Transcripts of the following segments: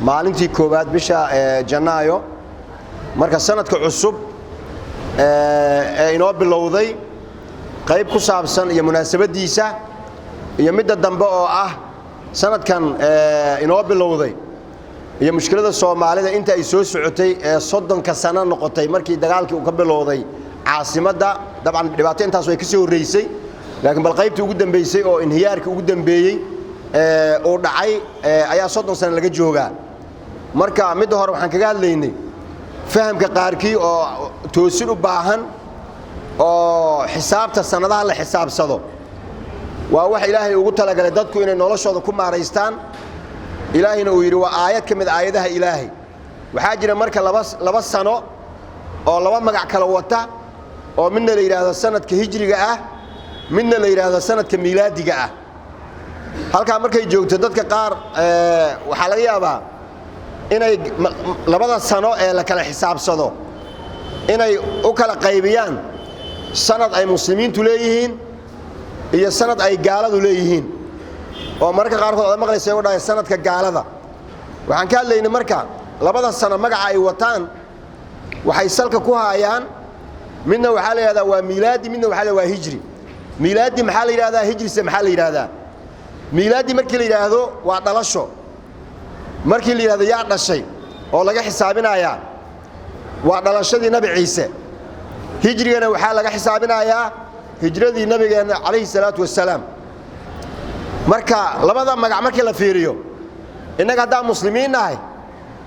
maalintii koowaad bisha Janaayo marka sanadka cusub inoo bilowday qayb ku saabsan iyo munaasabadiisa iyo midda dambe oo ah sanadkan inoo bilowday iyo mushkilada Soomaalida inta ay soo socotay 30 sano noqotay markii dagaalkii uu ka bilowday caasimadda dabcan dhibaato intaas way ka soo horeysay laakiin bal qaybtii ugu dambeysay oo inhiyaarkii ugu dambeeyay oo dhacay ayaa 30 sano laga joogaa marka mid hore waxaan kaga hadlaynay fahamka qaarkii oo toosin u baahan oo xisaabta sanadaha la xisaabsado waa wax Ilaahay ugu talagalay dadku inay noloshooda ku maareystaan ilaahina uu yiri waa aayad kamid aayadaha Ilaahay waxa jira marka laba sano oo laba magac kala wata oo midna la yiraahdo sanadka hijriga ah midna la yiraahdo sanadka miilaadiga ah halka markay joogto dadka qaar waxa laga yaabaa inay labada sano ee la kala xisaabsado inay u kala qaybiyaan sanad ay muslimiintu leeyihiin iyo sanad ay gaaladu leeyihiin oo marka qaar kood maqlaysa oo dhaay sanadka gaalada waxaan ka hadlaynay marka labada sano magaca ay wataan waxay salka ku hayaan midna waxa la yiraahdaa waa miilaadi midna waxa la waa hijri miilaadi maxaa la yiraahdaa hijri maxaa la yiraahdaa miilaadi markii la yiraahdo waa dhalasho markii la yiraahdo yaa dhashay oo laga xisaabinayaa waa dhalashadii nabi ciise hijrigana waxa laga xisaabinayaa hijradii nabigeena kaleey salaatu wassalaam marka labada magac markii la fiiriyo inaga hadaa muslimiin nahay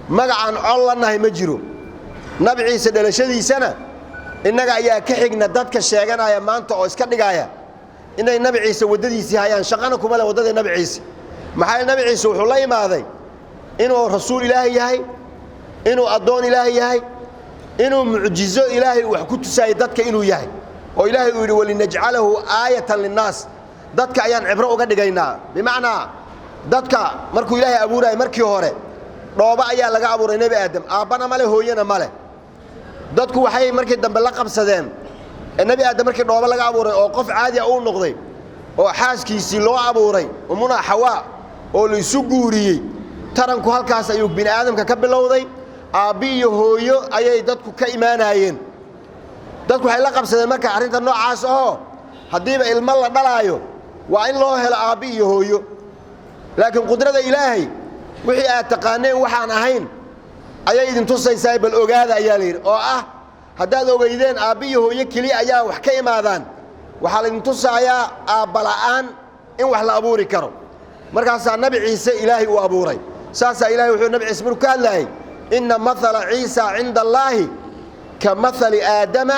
magacan allanahay ma jiro nabi ciise dhalashadiisana inaga ayaa ka xigna dadka sheeganaya maanta oo iska dhigaya inay nabi ciise wadadiisii hayaan shaqana kuma la wadada nabi ciise maxay nabi ciise wuxuu la imaaday inuu rasuul ilaahay yahay inuu adoon ilaahay yahay inuu mucjizo ilaahay wax ku tusay dadka inuu yahay oo ilaahay uu yiri walinaj'alahu aayatan linnaas dadka ayaan cibro uga dhigaynaa bimaana dadka markuu ilaahay abuuray markii hore dhooba ayaa laga abuuray nabi aadam aabana male hooyana male dadku waxay markii dambe la qabsadeen nabi aadam markii dhooba laga abuuray oo qof caadi ah uu noqday oo xaaskiisii loo abuuray umuna xawaa oo la isu guuriyay taranku halkaas ayuu bin aadamka ka bilowday aabi iyo hooyo ayay dadku ka iimaanayeen dadku waxay la qabsadeen marka arinta noocaas ah hadiiba ilmo la dhalaayo waa in loo helo aabi iyo hooyo laakiin qudrada ilaahay wixii aad taqaaneen waxaan ahayn ayay idin tusaysaa bal ogaada ayaa leeyahay oo ah hadaad ogeydeen aabi iyo hooyo kaliya ayaa wax ka imaadaan waxa la idin tusayaa aabala'aan in wax la abuuri karo markaas nabi ciise ilaahay uu abuuray saasa ilaahay wuxuu nabi ciise markuu ka hadlayay inna mathala ciisa 'inda allahi ka mathali aadama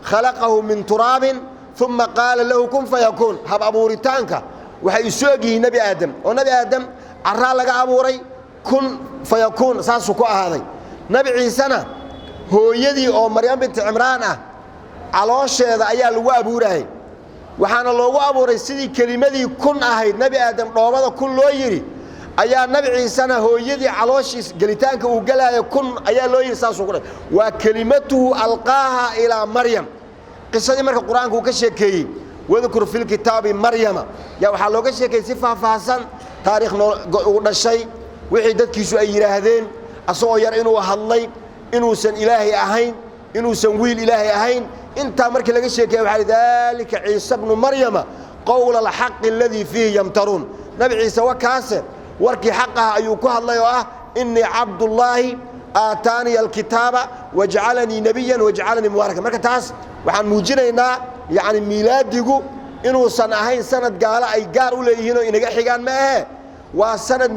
khalaqahu min turabin thumma qala lahu kun fayakun hab abuuritaanka waxay isu ogyihiin nabi aadam oo nabi aadam arraa laga abuuray kun fayakun saasu ku ahaaday nabi ciisana hooyadii oo maryam bint imraan ah caloosheeda ayaa lagu abuuray waxaana loogu abuuray sidii kalimadii kun ahayd nabi aadam dhoobada kun loo yiri ayaa nabi ciisana hooyadii calooshiis galitaanka uu galaayo kun ayaa loo yiri saasu ku waa kalimatuhu alqaaha ila maryam qisadii marka quraanku ka sheekeeyay wadkur fil kitaabi maryama ya waxa looga sheekeeyay si faahfaahsan taariikh uu dhashay wixii dadkiisu ay yiraahdeen asoo yar inuu hadlay inuusan ilaahay ahayn inuusan wiil ilaahay ahayn inta markii laga sheekeeyay waxa dalika ciisa ibn maryama qawl al haqq alladhi fihi yamtarun nabi ciisa wakaase warkii xaqaha ayuu ku hadlay oo ah inni abdullahi aatani alkitaba waj'alani nabiyyan waj'alani mubarakan marka taas waxaan muujinaynaa yaani miilaadigu inuu san ahayn sanad gaala ay gaar u leeyihiin oo inaga xigaan ma aha waa sanad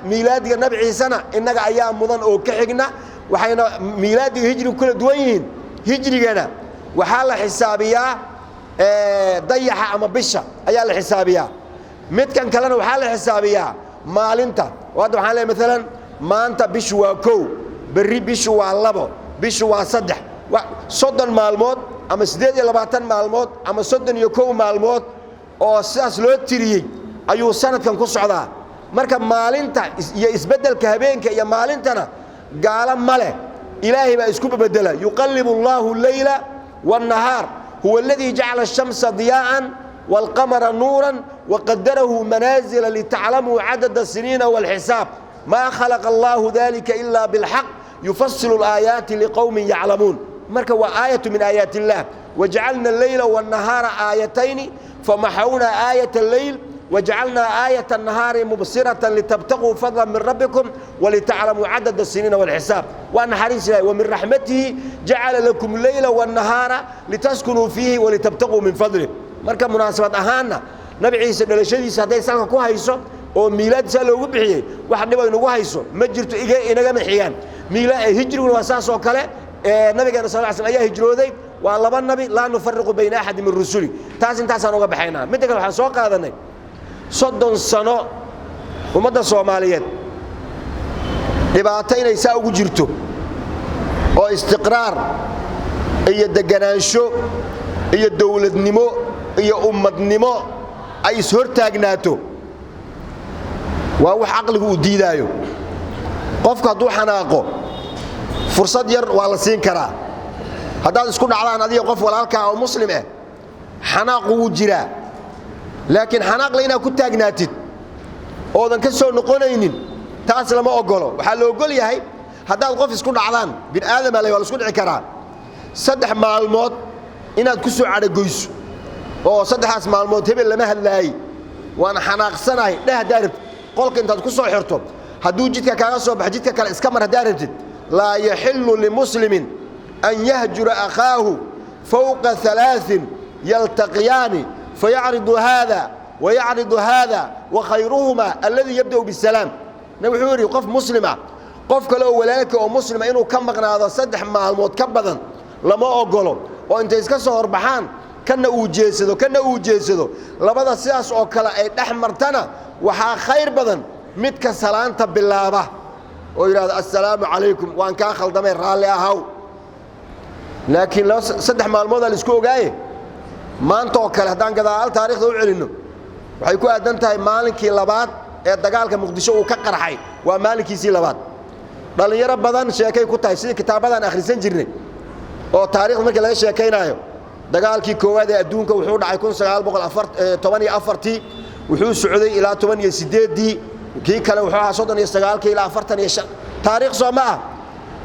miilaadiga nabi ciisana inaga ayaa mudan oo ka xigna waxayna miilaadiga hijriga kala duwan yihiin hijrigana waxa la xisaabiyaa dayaxa ama bisha ayaa la xisaabiyaa midkan kalena waxa la xisaabiyaa maalinta wada waxaan leeyahay midalan maanta bishu waa 1 bari bishu waa 2 bishu waa 3 soddon maalmood ama 28 maalmood ama 31 maalmood oo sidaas loo tiriyay ayuu sanadkan ku socdaa marka maalinta iyo isbedelka habeenka iyo maalintana gaala male ilaahay baa isku bedela yuqallibu Allahu al-layla wan-nahar huwa alladhi ja'ala ash-shamsa diya'an wal-qamara nuran wa qaddarahu manazila li ta'lamu 'adada as-sinina wal-hisab ما خلق الله ذلك إلا بالحق يفصل الآيات لقوم يعلمون مركا وآية من آيات الله وجعلنا الليل والنهار آيتين فمحونا آية الليل وجعلنا آية النهار مبصرة لتبتغوا فضلا من ربكم ولتعلموا عدد السنين والحساب وأن حريص الله ومن رحمته جعل لكم الليل والنهار لتسكنوا فيه ولتبتغوا من فضله مركا مناسبة أهانا نبي عيسى دلشديس هذا يسالك كو هيسو oo miilaadisa loogu bixiyay wax dhib ay nagu hayso ma jirto inaga mixiyaan hijrigu waa saas oo kale nabiga sallallahu alayhi wasallam ayaa hijrooday waa laba nabi la nufarriqu bayna ahad min rusuli taas intaasaan uga baxaynaa mid kale waxaan soo qaadanay 30 sano ummadda Soomaaliyeed dhibaato inay saa ugu jirto oo istiqraar iyo deganaansho iyo dawladnimo iyo ummadnimo ay is hortaagnaato waa wax aqligu u diidaayo qofka hadduu xanaaqo fursad yar waa la siin karaa haddaad isku dhacdaan adiga qof walaalka oo muslim ah xanaaqu wuu jiraa laakiin xanaaq la inaad ku taagnaatid oodan ka soo noqonaynin taas lama ogolo waxaa la ogol yahay haddaad qof isku dhacdaan bin aadam waa la isku dhici karaa 3 maalmood inaad ku soo cadagoyso oo 3 maalmood hebel lama hadlaayay waan xanaaqsanahay dhahdaarib qolka intaad ku soo xirto haduu jidka kaaga soo bax jidka kale iska mar hadaartid la yahillu limuslimin an yahjura akhahu fawqa 3 yaltaqiyani fayaridu hadha ويعرض هذا وخيرهما الذي يبدأ بالسلام نبي حوري قف مسلمة قف كله ولالك أو مسلمة إنه كم مقنع 3 maalmood ka badan lama ogolo oo inta iska soo horbaxaan kana uu jeesado labada sidaas oo kale ay dhaxmartana waxa khayr badan midka salaanta bilaaba oo yiraahdo assalaamu alaykum waan ka khaldamay raali ahaw laakiin 3 maalmood la isku ogaaye maanta oo kale hadaan gadaal taariikhda u celino waxay ku aadan tahay maalinkii labaad ee dagaalka muqdisho uu ka qarxay waa maalinkiisii labaad dhalinyaro badan sheekay ku tahay sidii kitaabadan akhrisan jirnay oo taariikh markii laga sheekaynayo dagaalkii koowaad ee adduunka wuxuu dhacay 1914 wuxuu socday ilaa 18 kii kale wuxuu ahaa 39 ilaa 45 taariikh Soomaa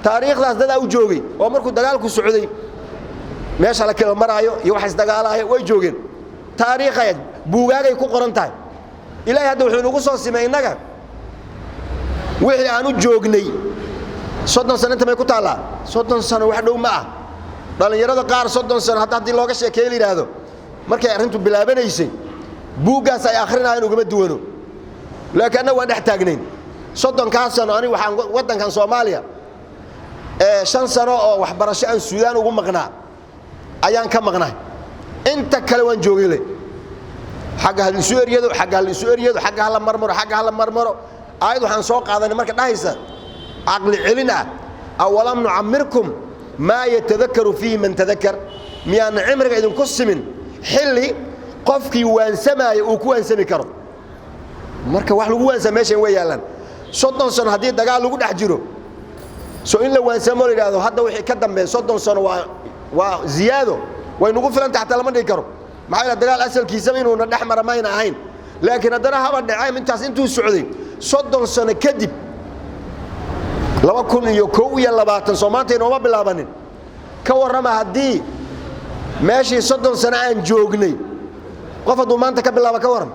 taariikhdaas dad u joogay oo markuu dagaalku socday meesha la kala marayo iyo wax isdagaalahay way joogeen taariikheed buugaagay ku qoran tahay ilaahay hadda wuxuu nagu soo simay inaga wixii aanu joognay 30 sano inta ku taala 30 sano wax dhow ma ah dhalinyarada qaar 30 sano hadii looga sheekeeyay yiraahdo markay arintu bilaabanaysay buugaas ay akhrinayeen uga duwano laakiin waa dhex taagnayn 30 ka sano ani waxaan wadankan Soomaaliya 5 sano oo waxbarasho aan Suudaan ugu maqnaa ayaan ka maqnaa inta kale waan joogay xagga hal Suuriyadu xagga hal marmaro ayadu waxaan soo qaadanay marka dhahaysa aqli celina awalam nu'ammirkum ma yatadhakkaru fihi man tadhakkar miyaan cimriga idin ku simin xilli qofkii waansamaay uu ku waansami karo marka wax lagu waansameeshay way yaalan 30 sano hadii dagaal lagu dhex jiro soo in la waansamo leeyahay hadda wixii ka dambeeyay 30 sano waa ziyaado way nagu filan tahay lama dhigi karo maxay dagaal asalkiisa inuu na dhaxmar ma ahayn laakiin hadana haba dhacay intaas intuu socday 30 sano kadib 2021 Soomaaliya inoo bilaabanin ka warrama hadii meeshii 30 sano aan joognay qof haduu maanta ka bilaabo ka waran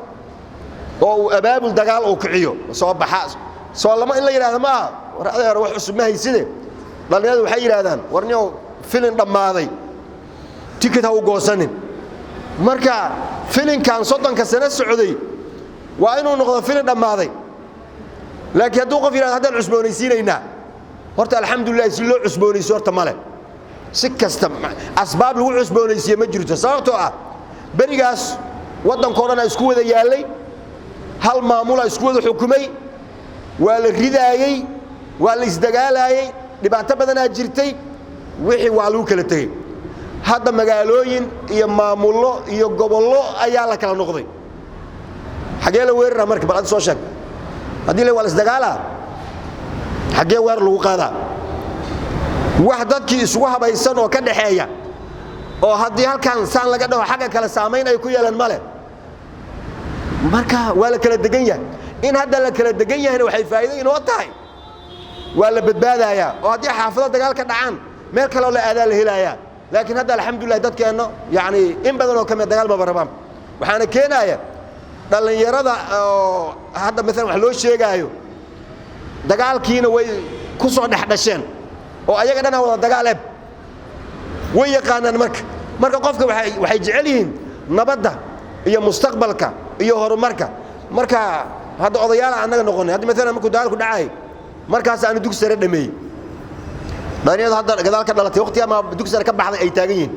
oo abaabul dagaal oo kiciyo soo baxa soo lama in la yiraahdo ma war wax cusub ma hayside dhalinyaradu waxay yiraahdaan warniyo filin dhamaaday ticket ha u goosanin marka filinkan 30 sano socday waa inuu noqdo filin dhamaaday laakiin hadduu qof yiraahdo hadaan cusboonaysiinayna horta alxamdulillah si loo cusboonayso horta male si kasta asbaab lagu cusboonaysiyo ma jirto sababtoo ah barigaas wadankoodana isku wada yaalay hal maamul isku wada xukumay waa la ridaayay waa la isdagaalayay dhibaato badan jirtay wixii waa lagu kala tagay hadda magaalooyin iyo maamullo iyo gobollo ayaa la kala noqday xagee la weerar markii baad soo sheeg hadii la wala isdagaala xagee weer lagu qaadaa wax dadkii isugu habaysan oo ka dhaxeeya oo hadii halkan saan laga dhaho xagga kala saameyn ay ku yeelan male marka waa la kala degan yahay in hadda la kala degan yahayna waxay faa'iido inoo tahay waa la badbaadayaa oo haddii xaafado dagaal ka dhacaan meel kale oo la aadaa la helayaa laakiin hadda alxamdulilah dadkeenna yacni in badan oo ka mid dagaal maba rabaan waxaana keenaya dhallinyarada oo hadda maalan wax loo sheegaayo dagaalkiina way ku soo dhexdhasheen oo ayaga dhanaa wada dagaal eb way yaqaanaan marka qofka waxay jecel yihiin nabadda iyo mustaqbalka iyo horumarka marka hadda odayaal annaga noqonay hadda maalan markuu dagaalku dhacay markaas aanu dugsi sare dhameeyey dhalinyaradu hadda gadaal ka dhalatay waqti ama dugsi sare ka baxday ay taagan yihiin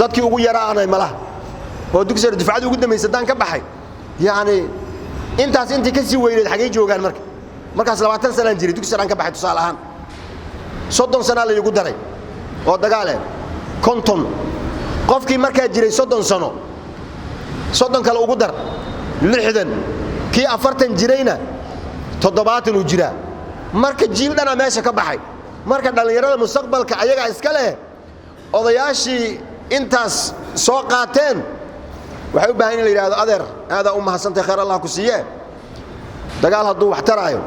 dadkii ugu yaraanay malaha oo dugsi sare dufcadii ugu dambeysay daan ka baxay yacni intaas intii ka sii weyneed xagee joogaan markaas 20 sanaan jiray dugsi sare ka baxay tusaale ahaan 30 sana la igu daray oo dagaale konton qofkii markaa jiray 30 sano 30 kale ugu dar 60 kii 40 jirayna 70 uu jiraa marka jiil dhana meesha ka baxay marka dhalinyarada mustaqbalka ayaga iska leh odayaashii intaas soo qaateen waxay u baahan in la yiraahdo adeer aada u mahadsantahay khayr Allah ku siiye dagaal hadduu wax taraayo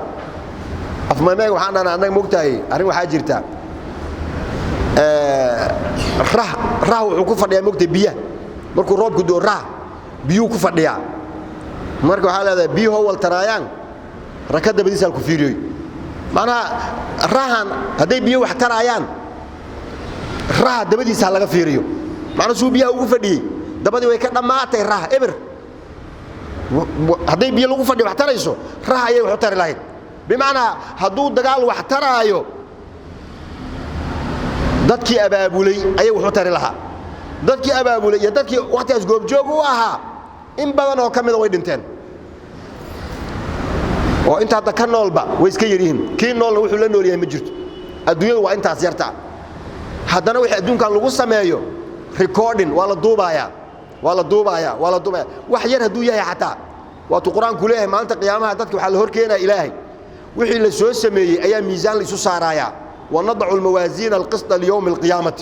afmaamay waxaan anaga moogtahay arrin waxaa jirta rah wuxuu ku fadhiyaa moogtay biyaha markuu roobku doo biyuu ku fadhiyaa marka waxaa leedahay biyuhu wal taraayaan rakada badiisal ku fiiriyo macnaha rahan haday biyo wax taraayaan raha dabadiisa laga fiiriyo macnaha suu biyaha ugu fadhiyay dabadii way ka dhamaatay raha eber haday biyo lagu fadhiyo wax tarayso raha ayay wax tari lahayd bimaana hadduu dagaal wax taraayo dadkii abaabulay ayay wax tari lahaa dadkii abaabulay iyo dadkii waqtigaas goobjoog u ahaa in badan oo kamid way dhinteen oo inta hadda ka noolba way iska yiriin kii noolna wuxuu la nool yahay ma jirto adduunyadu waa intaas yarta haddana wixii adduunkan lagu sameeyo recording waa la duubayaa wax yar hadduu yahay xataa waa tu quraanku leeyahay maalinta qiyaamaha dadka waxa la hor keenaa ilaahay wixii la soo sameeyay ayaa miisaan la isu saaraya ونضع الموازين القسط ليوم القيامة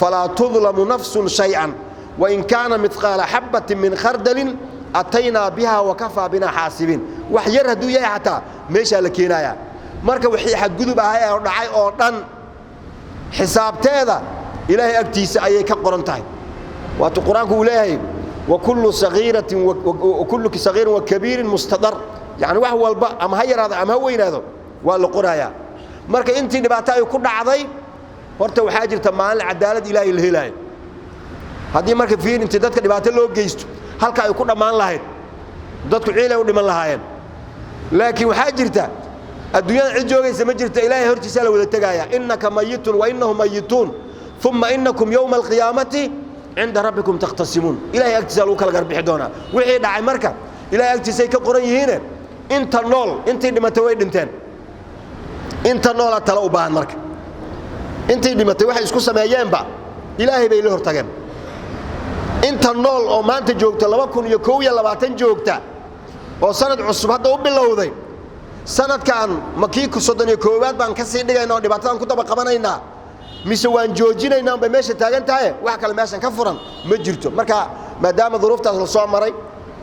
فلا تظلم نفس شيئا وإن كان مثقال حبة من خردل أتينا بها وكفى بنا حاسبين وحير هدو يا حتى ماشي لكينايا marka wixii xad gudub ahay oo dhacay oo dhan xisaabteeda ilaahay agtiisa ayay ka qoran tahay waatu quraanku uu leeyahay wa kullu saghiratin wa kullu saghirin wa kabirin mustadar yani wax walba ama ha yaraado ama ha weynaado waa la qorayaa marka intii dhibaato ay ku dhacday horta waxa jirta maalin cadaalad ilaahay la helay hadii marka fiin intii dadka dhibaato loo geysto halka ay ku dhamaan lahayd dadku ciilay u dhiman lahaayeen laakiin waxa jirta الدنيا عجوجي سمجرت إلهي هرتي سال ولا تجايا إنك ميت وإنهم ميتون ثم إنكم يوم القيامة عند ربكم تختصمون إلهي اكتسالوا كل قرب حدونا وحيد عي مركب إلهي اكتسي كقري هنا أنت النول أنت اللي ما تويد انتين أنت النول تلو بان مركب أنت اللي ما تويد اسكو سمايان با إلهي بيله هرتجن أنت النول أو ما أنت جوجت لما كن يكوي لما تنجوجت وصنت عصب هذا وبالله ذي sanad kan makiiku 32 baan ka sii dhigayna dhibaataan ku daba qabanayna mise waan joojinayna ba meesha taagan tahay wax kale meeshan ka furan ma jirto marka maadaama duruuftaas la soo maray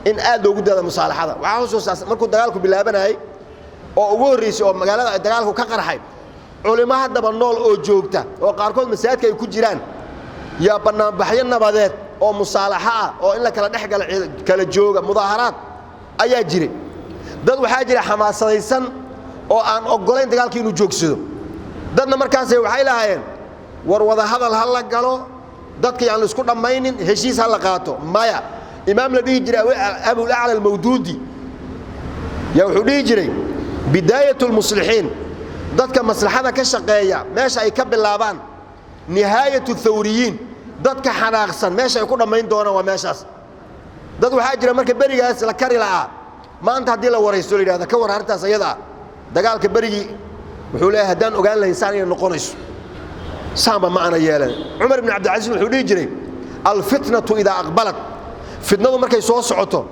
in aad loogu dada musaalaxada waxa xusuusaas markuu dagaalku bilaabanayay oo ugu horeysay oo magaalada dagaalku ka qarxay culimada hadaba nool oo joogta oo qaarkood masaajidka ay ku jiraan yaa banaan baxyo nabadeed oo musaalaxa ah oo in la kala dhaxgal kala jooga mudaaharaad ayaa jiray dad waxa jira xamaasadaysan oo aan ogoleyn dagaalkii inuu joogsado dadna markaas waxay lahaayeen war wada hadal hal la galo dadkii aan isku dhamaynin heshiis hal la qaato maya imaam la dhigi jiray Abu al-A'la al-Mawdudi yaa wuxuu dhigi jiray bidayatul muslihiin dadka maslaxada ka shaqeeya meesha ay ka bilaabaan nihayatu thawriyin dadka xanaaqsan meesha ay ku dhamayn doonaan waa meeshaas dad waxa jira marka barigaas la kari lahaa maanta hadii la wareysto leeyahay ka war arrintaas ayada dagaalka barigi wuxuu leeyahay hadaan ogaan lahayn saan inay noqonayso saamba ma ana yeelan Umar ibn Abd al-Aziz wuxuu dhijiray al-fitnatu idha aqbalat fitnadu markay soo socoto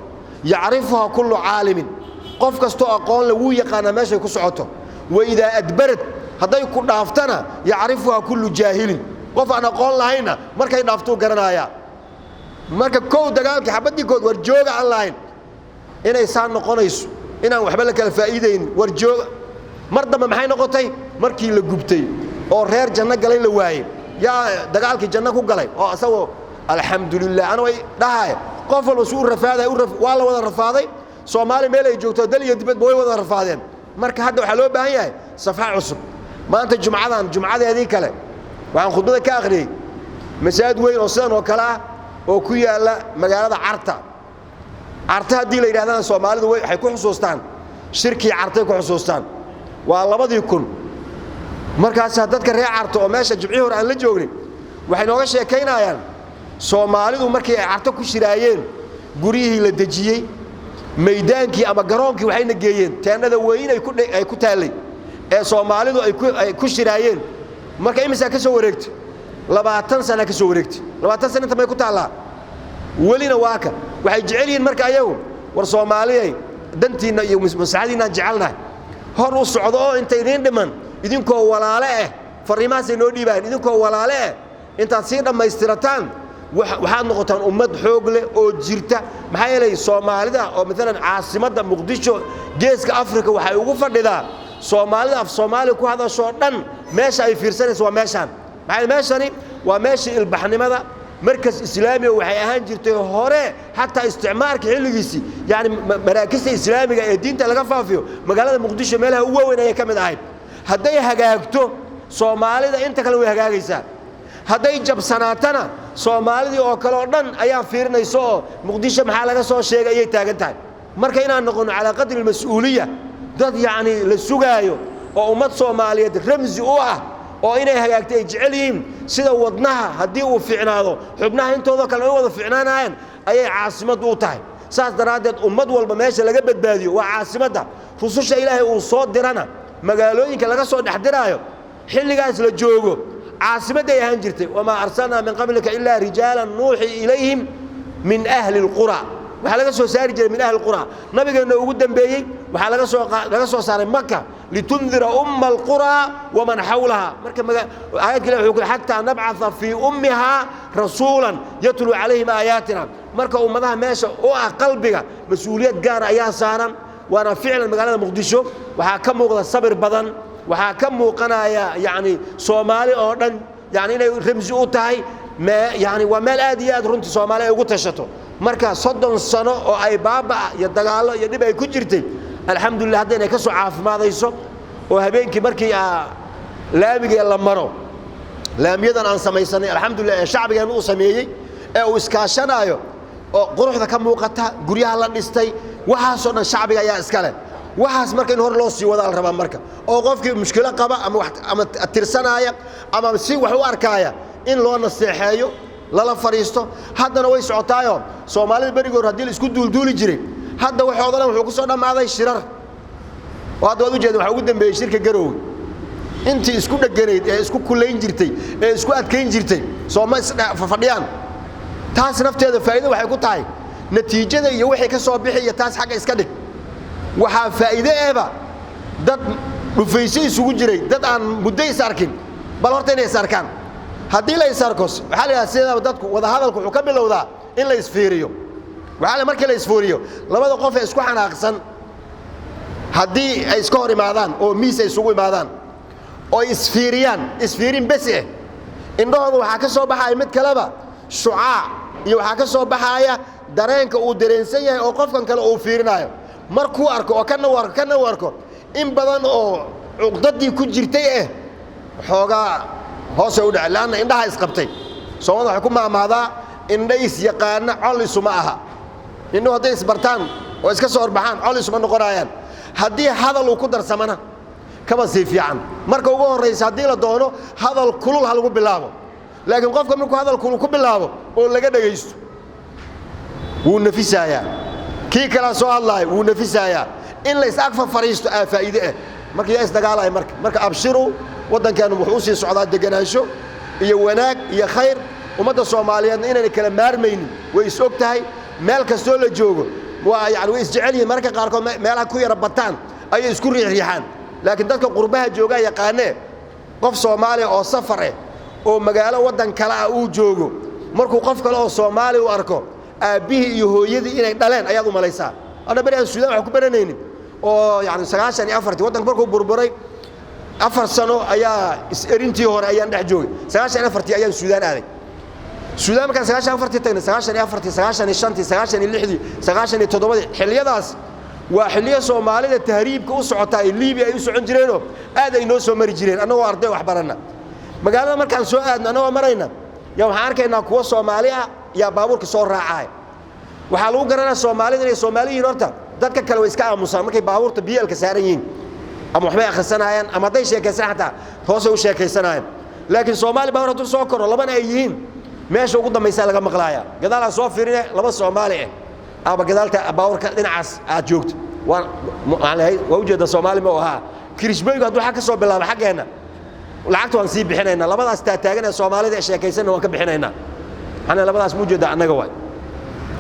yaarifuha kullu aalimin qof kasto aqoon lagu yaqaan meesha ku socoto wa idha adbarat haday ku dhaaftana yaarifuha kullu jaahilin qof aan aqoon lahayna markay dhaafto garanaya marka koow dagaalka xabadii kood war jooga aan lahayn inay saan noqonayso inaan waxba la kala faa'iideyn war joog mar dambe maxay noqotay markii la gubtay oo reer janno galay la waayay yaa dagaalkii janno ku galay oo asagoo alxamdulillah ana way dhahay qof walba suu rafaaday waa la wada rafaaday Soomaali meel ay joogto dal iyo dibad way wada rafaadeen marka hadda waxa loo baahan yahay safaa cusub maanta jumcadeedii kale waxaan khudbada ka akhriyay masaajid weyn oo sidan oo kale ah oo ku yaala magaalada Carta hadii la yiraahdaan Soomaalidu waxay ku xusuustaan shirkii Carta ku xusuustaan waa 2000 markaas dadka reer Carta oo meesha jimcihii hore aan la joognin waxay nooga sheekaynayaan Soomaalidu markii ay Carta ku shiraayeen guriyihii la dajiyay meydaankii ama garoonkii waxayna geeyeen taanada weyn ay ku taalay ee Soomaalidu ay ku shiraayeen marka imisa ka soo wareegtay 20 sano ka soo wareegtay 20 sano inta may ku taalaa walina waaka waxay jecelyihiin marka ayagu war Soomaaliyay dantiina iyo masaxadiina jecelnahay hor u socdo oo inta idin dhiman idinkoo walaale ah fariimaas ay noo dhiibaan idinkoo walaale ah inta si dhamaystirataan waxaad noqotaan ummad xoog leh oo jirta maxay yeelay Soomaalida oo midalan caasimadda Muqdisho geeska Afrika waxay ugu fadhidaa Soomaalida af Soomaali ku hadasho dhan meesha ay fiirsanayso waa meeshan maxay meeshani waa meeshii ilbaxnimada markas islaami waxay ahaan jirtay hore hatta isticmaalka xilligiisi yani maraakista islaamiga ee diinta laga faafiyo magaalada Muqdisho meelaha ugu weyn ay ka mid ahayd haday hagaagto Soomaalida inta kale way hagaagaysaa haday jabsanaatana Soomaalida oo kale oo dhan ayaa fiirinayso Muqdisho maxaa laga soo sheegay ay taagan tahay marka inaan noqono ala qadri mas'uuliyya dad yani la sugaayo oo ummad Soomaaliyeed ramzi u ah oo inay hagaagtay jecelyihiin sida wadnaha hadii uu fiicnaado xubnaha intooda kale wada fiicnaanayaan ayay caasimadu u tahay saas daraadeed ummad walba meesha laga badbaadiyo waa caasimadda rususha Ilaahay uu soo dirana magaalooyinka laga soo dhaxdiraayo xilligaas la joogo caasimadda ay ahaan jirtay wama arsalna min qablika illa rijalan nuuhi ilayhim min ahli alqura waxa laga soo saari jiray min ahli alqura nabigeena ugu dambeeyay waxa laga soo saaray Makka litundira umma alqura wa man hawlaha marka aayadka Ilaahay wuxuu hatta nab'atha fi ummiha rasulan yatlu alayhim ayatina marka ummadaha meesha oo ah qalbiga mas'uuliyad gaar ayaa saaran waana ficlan magaalada Muqdisho waxa ka muuqda sabir badan waxa ka muuqanaya yani Soomaali oo dhan yani inay ramsi u tahay yani waa meel aad iyo aad runtii Soomaali ay ugu tashato marka 30 sano oo ay baaba iyo dagaalo iyo dib ay ku jirtay alxamdulillah hadda inay ka soo caafimaadayso oo habeenkii markii laamiga la maro laamiyadan aan samaysanay alxamdulillah shacbigan uu sameeyay ee uu iskaashanayo oo quruxda ka muuqata guryaha la dhistay waxa soo dhan shacbiga ayaa iska leh waxaas marka in hor loo sii wada la rabaa marka oo qofkii mushkil qaba ama tirsanaya ama si wax u arkaya in loo naseexeeyo lala fariisto haddana way socotaayo Soomaalida barigoor hadii la isku duulduuli jiray hadda waxoodan wuxuu ku soo dhamaaday shirar waad u jeedin waxa ugu dambeeyay shirka Garowe intii isku dhaganayd ee isku kuleyn jirtay ee isku adkeyn jirtay Soomaali fadhiyaan taas nafteeda faa'iido waxay ku tahay natiijada iyo wixii ka soo bixi taas xagga iska dhig waxa faa'iido eeba dad dhufaysi isugu jiray dad aan muddo is arkin bal horta inay is arkaan hadii la is arko waxa la yiraahdaa dadku wada hadalku wuxuu ka bilowdaa in la isfiiriyo waxa la markii la isfiiriyo labada qof ee isku xanaaqsan hadii ay iska hor imaadaan oo miis ay isugu imaadaan oo isfiirin bas indhahooda waxa ka soo baxay mid kaleba shucaa iyo waxa ka soo baxaya dareenka uu dareensan yahay oo qofkan kale uu fiirinayo markuu arko oo kana warko in badan oo uqdadii ku jirtay xooga hoos u dhaclaana indhaha isqabtay Soomaalida waxa ku maamaadaa indhays yaqaan colisu ma aha inuu haday isbartaan oo iska soo horbaxaan colisu ma noqonayaan hadii hadal uu ku darsamana kaba si fiican marka ugu horeysa hadii la doono hadal kulul hal ugu bilaabo laakiin qofka markuu hadal kulul ku bilaabo oo laga dhageysto wuu nafisayaa kii kala soo hadlay wuu nafisayaa in la isaqfa fariisto faa'iido marka ay isdagaalay marka abshiru wadankan wuxuu sii socdaa deganaansho iyo wanaag iyo khayr umada Soomaaliyeed inay kala maarmaynin way is ogtahay meel kasto la joogo waa yani way isjecelyihiin marka qaar kood meelaha ku yara bataan ay isku riixaan laakiin dadka qurbaha jooga yaqaanee qof Soomaali oo safar oo magaalo wadan kale uu joogo markuu qof kale oo Soomaali u arko aabihi iyo hooyadii inay dhaleen ayaad u malaysaa ana bari aan Suudaan wax ku baranaynin oo yani 94 waddanka markuu burburay 4 sano ayaa is-erintii hore ayaan dhex joogay 94 ayaan Suudaan aaday Suudaan markaan 94 tagnay 94 95 96 97 xilliyadaas waa xilliyo Soomaalida tahriibka u socota ee Liibiya ay u socon jireen aad ay noo soo mari jireen annagoo arday wax barana magaalada markaan soo aadno annagoo marayna yaa waxaan arkaynaa kuwa Soomaali ah yaa baabuurka soo raacay waxa lagu garanaa Soomaalida inay Soomaaliyiin horta dadka kale way iska aamusaan markay baabuurta biyeelka saaran yihiin ama waxbay akhrisanayaan ama day sheekaysan xataa hoos u sheekaysanayaan laakiin Soomaali baa horta soo koro labana ay yihiin meesha ugu dambaysa laga maqlaaya gadaal soo fiirine laba Soomaali ah aba gadaalta baabuurka dhinacaas aad joogto waa ujeeda Soomaali ma aha kirishbaygu haduu xaq ka soo bilaabo xaqeena lacagtu aan sii bixinayna labadaas taagan ee Soomaalida sheekaysan waan ka bixinayna ana labadaas muujeeda anaga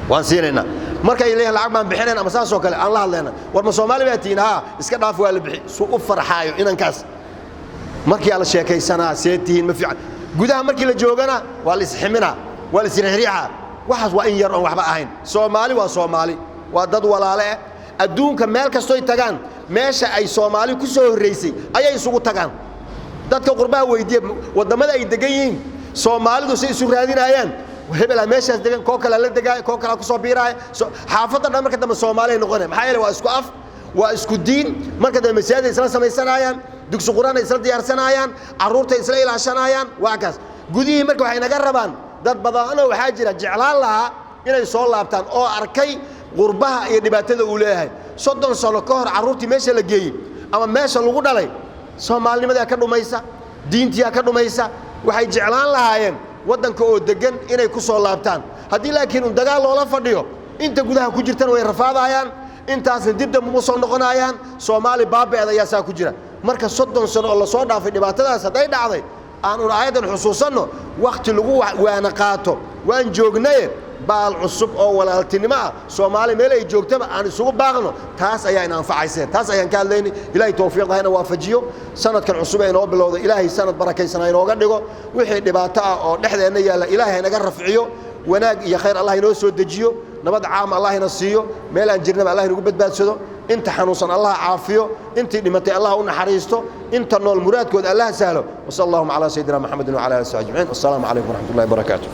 waan siinayna markay leeyahay lacag baan bixinayna ama saasoo kale aan la hadlayna war ma Soomaali baa tiina iska dhaaf waa la bixi soo u farxaayo inankaas markii ala sheekaysanaa seetiin ma fiican gudaha markii la joogana waa la isximina waa la isriixriixa waxaas waa in yar oo waxba ahayn Soomaali waa dad walaale adduunka meel kasto ay tagaan meesha ay Soomaali ku soo horeysay ayay isugu tagaan dadka qurbaha weydiye wadamada ay degan yihiin Soomaalidu si isu raadinayaan hebel meeshaas degan koo kale la degaay koo kale ku soo biiray xaafadda dhan marka dambe Soomaali noqonay maxaa yeelay waa isku af waa isku diin marka dambe masaajid isla samaysanayaan dugsi quraan isla diyaarsanayaan caruurta isla ilaashanayaan waa kaas gudihii marka waxay naga rabaan dad badan oo waxa jira jeclaan lahaa inay soo laabtaan oo arkay qurbaha iyo dhibaatada uu leeyahay 30 sano ka hor caruurtii meesha la geeyay ama meesha lagu dhalay Soomaalinimada ka dhumaysa diintiya ka dhumaysa waxay jeclaan lahaayeen waddanka oo degan inay ku soo laabtaan haddii laakiin dagaal loola fadhiyo inta gudaha ku jirtan way rafaadayaan intaasna dib dambe u soo noqonayaan Soomaali baabeeda ayaa saa ku jira marka 30 sano oo la soo dhaafay dhibaatadaas haday dhacday aan aayadan xusuusanno waqti lagu waana qaato waan joognay baal cusub oo walaaltinimo Soomaali meel ay joogtaba aan isugu baaqno taas ayaa in anfacaysay taas ayaan ka hadlaynay ilaahay tawfiiqayna waafajiyo sanadkan cusub ee noo bilowday ilaahay sanad barakaysan inooga dhigo wixii dhibaato ah oo dhexdeena yaala ilaahay naga rafciyo wanaag iyo khayr Allah inoo soo dejiyo nabad caam Allah ina siiyo meel aan jirnaba Allah inagu badbaadsado inta xanuunsan Allah caafiyo intii dhimatay Allah u naxariisto inta nool muraadkood Allah sahlo wa sallallahu ala sayyidina Muhammadin wa ala alihi wa sahbihi ajma'in assalamu alaykum wa rahmatullahi wa barakatuh